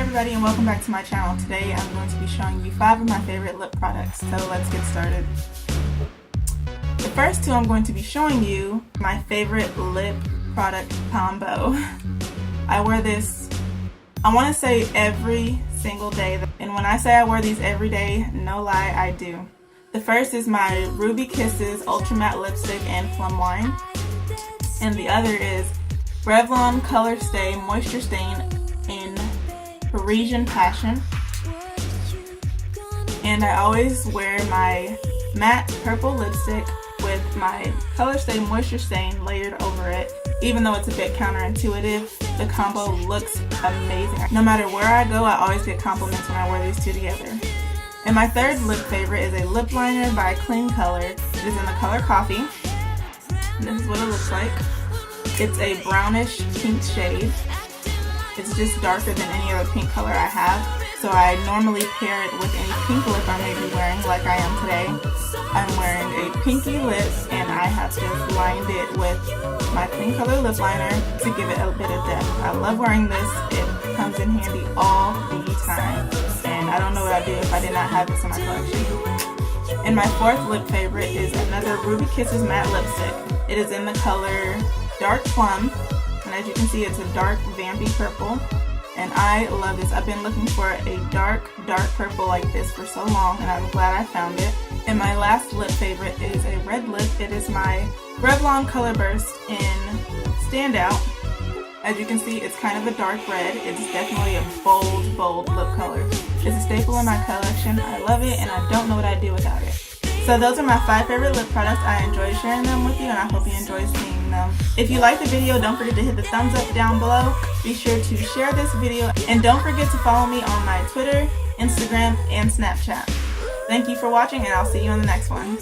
everybody and welcome back to my channel. Today I'm going to be showing you 5 of my favorite lip products, so let's get started. The first 2 I'm going to be showing you my favorite lip product combo. I wear this, I want to say every single day, and when I say I wear these every day, no lie, I do. The first is my Ruby Kisses Ultra Matte Lipstick and Plum Wine, and the other is Revlon Color Stay Moisture Stain in Parisian Passion. And I always wear my matte purple lipstick with my Color Stay Moisture Stain layered over it. Even though it's a bit counterintuitive, the combo looks amazing. No matter where I go, I always get compliments when I wear these 2 together. And my third lip favorite is a lip liner by Clean Color. It is in the color Coffee. And this is what it looks like. It's a brownish pink shade. It's just darker than any other pink color I have, so I normally pair it with any pink lip I may be wearing, like I am today. I'm wearing a pinky lip, and I have just lined it with my Clean Color lip liner to give it a bit of depth. I love wearing this. It comes in handy all the time, and I don't know what I'd do if I did not have this in my collection. And my fourth lip favorite is another Ruby Kisses matte lipstick. It is in the color Dark Plum, and as you can see, it's a dark vampy purple, and I love this. I've been looking for a dark purple like this for so long, and I'm glad I found it. And my last lip favorite is a red lip. It is my Revlon Color Burst in Standout. As you can see, it's kind of a dark red. It's definitely a bold lip color. It's a staple in my collection. I love it, and I don't know what I'd do without it. So those are my 5 favorite lip products. I enjoy sharing them with you, and I hope you enjoy seeing them. If you like the video, don't forget to hit the thumbs up down below. Be sure to share this video, and don't forget to follow me on my Twitter, Instagram, and Snapchat. Thank you for watching, and I'll see you in the next one.